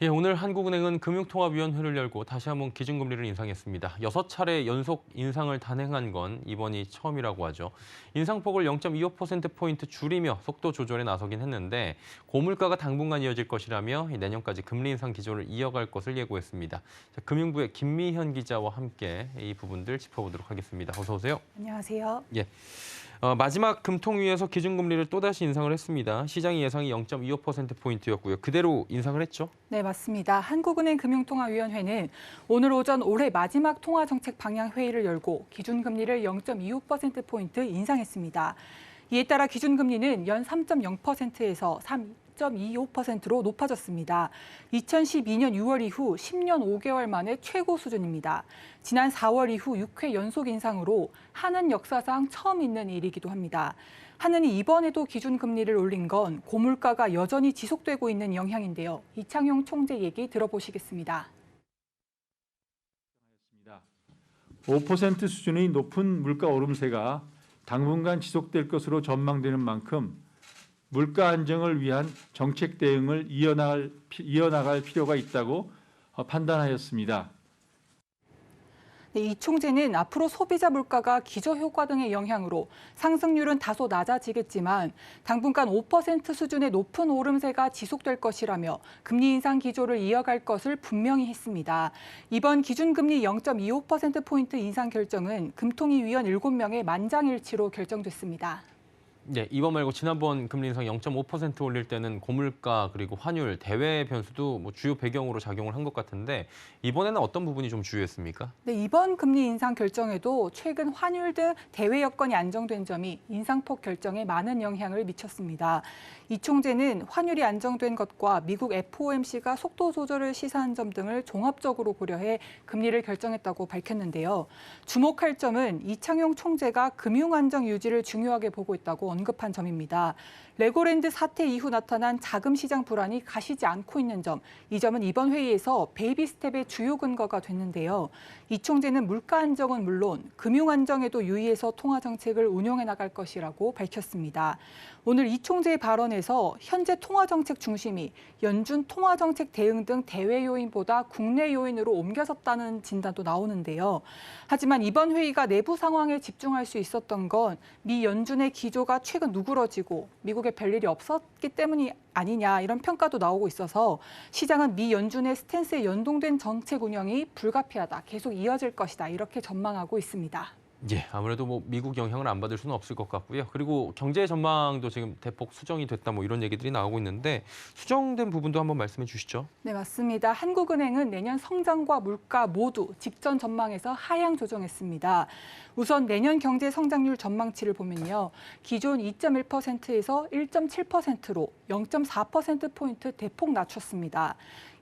예, 오늘 한국은행은 금융통합위원회를 열고 다시 한번 기준금리를 인상했습니다. 6차례 연속 인상을 단행한 건 이번이 처음이라고 하죠. 인상폭을 0.25%포인트 줄이며 속도 조절에 나서긴 했는데 고물가가 당분간 이어질 것이라며 내년까지 금리 인상 기조를 이어갈 것을 예고했습니다. 자, 금융부의 김미현 기자와 함께 이 부분들 짚어보도록 하겠습니다. 어서 오세요. 안녕하세요. 예. 마지막 금통위에서 기준금리를 또다시 인상을 했습니다. 시장의 예상이 0.25%포인트였고요. 그대로 인상을 했죠? 네, 맞습니다. 한국은행 금융통화위원회는 오늘 오전 올해 마지막 통화정책 방향 회의를 열고 기준금리를 0.25%포인트 인상했습니다. 이에 따라 기준금리는 연 3.0%에서 3.25%로 높아졌습니다. 2012년 6월 이후 10년 5개월 만에 최고 수준입니다. 지난 4월 이후 6회 연속 인상으로 한은 역사상 처음 있는 일이기도 합니다. 한은이 이번에도 기준금리를 올린 건 고물가가 여전히 지속되고 있는 영향인데요. 이창용 총재 얘기 들어보시겠습니다. 5% 수준의 높은 물가 오름세가 당분간 지속될 것으로 전망되는 만큼 물가 안정을 위한 정책 대응을 이어나갈 필요가 있다고 판단하였습니다. 네, 이 총재는 앞으로 소비자 물가가 기저효과 등의 영향으로 상승률은 다소 낮아지겠지만 당분간 5% 수준의 높은 오름세가 지속될 것이라며 금리 인상 기조를 이어갈 것을 분명히 했습니다. 이번 기준금리 0.25%포인트 인상 결정은 금통위 위원 7명의 만장일치로 결정됐습니다. 네, 이번 말고 지난번 금리 인상 0.5% 올릴 때는 고물가 그리고 환율, 대외 변수도 주요 배경으로 작용을 한 것 같은데 이번에는 어떤 부분이 좀 주요했습니까? 네, 이번 금리 인상 결정에도 최근 환율 등 대외 여건이 안정된 점이 인상폭 결정에 많은 영향을 미쳤습니다. 이 총재는 환율이 안정된 것과 미국 FOMC가 속도 조절을 시사한 점 등을 종합적으로 고려해 금리를 결정했다고 밝혔는데요. 주목할 점은 이창용 총재가 금융 안정 유지를 중요하게 보고 있다고 언급한 점입니다. 레고랜드 사태 이후 나타난 자금 시장 불안이 가시지 않고 있는 점, 이 점은 이번 회의에서 베이비 스텝의 주요 근거가 됐는데요. 이 총재는 물가 안정은 물론 금융 안정에도 유의해서 통화 정책을 운용해 나갈 것이라고 밝혔습니다. 오늘 이 총재의 발언에서 현재 통화 정책 중심이 연준 통화 정책 대응 등 대외 요인보다 국내 요인으로 옮겨졌다는 진단도 나오는데요. 하지만 이번 회의가 내부 상황에 집중할 수 있었던 건 미 연준의 기조가 최근 누그러지고 미국에 별일이 없었기 때문이 아니냐 이런 평가도 나오고 있어서 시장은 미 연준의 스탠스에 연동된 정책 운영이 불가피하다, 계속 이어질 것이다 이렇게 전망하고 있습니다. 예, 아무래도 미국 영향을 안 받을 수는 없을 것 같고요. 그리고 경제 전망도 지금 대폭 수정이 됐다 이런 얘기들이 나오고 있는데 수정된 부분도 한번 말씀해 주시죠. 네, 맞습니다. 한국은행은 내년 성장과 물가 모두 직전 전망에서 하향 조정했습니다. 우선 내년 경제 성장률 전망치를 보면요. 기존 2.1%에서 1.7%로 0.4%포인트 대폭 낮췄습니다.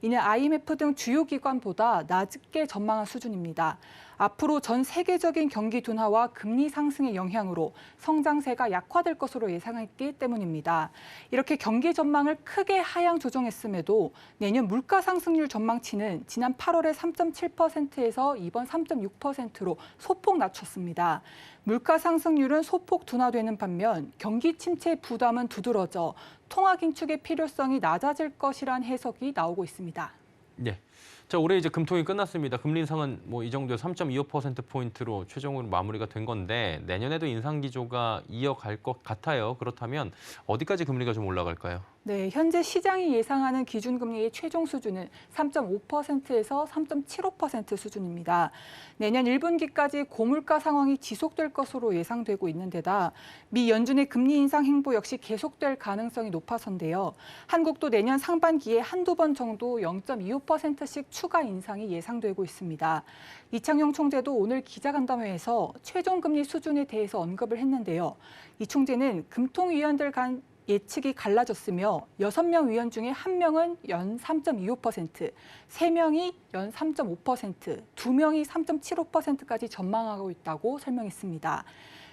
이는 IMF 등 주요 기관보다 낮게 전망한 수준입니다. 앞으로 전 세계적인 경기 둔화와 금리 상승의 영향으로 성장세가 약화될 것으로 예상했기 때문입니다. 이렇게 경기 전망을 크게 하향 조정했음에도 내년 물가 상승률 전망치는 지난 8월에 3.7%에서 이번 3.6%로 소폭 낮췄습니다. 물가 상승률은 소폭 둔화되는 반면 경기 침체 부담은 두드러져 통화 긴축의 필요성이 낮아질 것이란 해석이 나오고 있습니다. 네. 자, 올해 이제 금통이 끝났습니다. 금리 인상은 이 정도에 3.25%포인트로 최종으로 마무리가 된 건데 내년에도 인상 기조가 이어갈 것 같아요. 그렇다면 어디까지 금리가 좀 올라갈까요? 네, 현재 시장이 예상하는 기준금리의 최종 수준은 3.5%에서 3.75% 수준입니다. 내년 1분기까지 고물가 상황이 지속될 것으로 예상되고 있는 데다 미 연준의 금리 인상 행보 역시 계속될 가능성이 높아서인데요. 한국도 내년 상반기에 한두 번 정도 0.25%씩 추가 인상이 예상되고 있습니다. 이창용 총재도 오늘 기자간담회에서 최종 금리 수준에 대해서 언급을 했는데요. 이 총재는 금통위원들 간 예측이 갈라졌으며 6명 위원 중에 1명은 연 3.25%, 3명이 연 3.5%, 2명이 3.75%까지 전망하고 있다고 설명했습니다.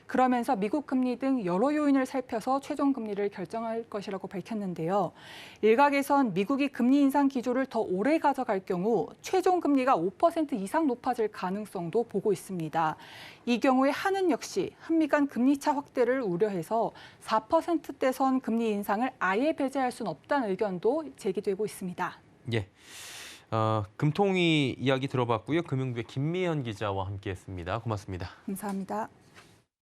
그러면서 미국 금리 등 여러 요인을 살펴서 최종 금리를 결정할 것이라고 밝혔는데요. 일각에선 미국이 금리 인상 기조를 더 오래 가져갈 경우 최종 금리가 5% 이상 높아질 가능성도 보고 있습니다. 이 경우에 한은 역시 한미 간 금리 차 확대를 우려해서 4%대 선 금리 인상을 아예 배제할 수는 없다는 의견도 제기되고 있습니다. 예. 금통위 이야기 들어봤고요. 금융부의 김미연 기자와 함께했습니다. 고맙습니다. 감사합니다.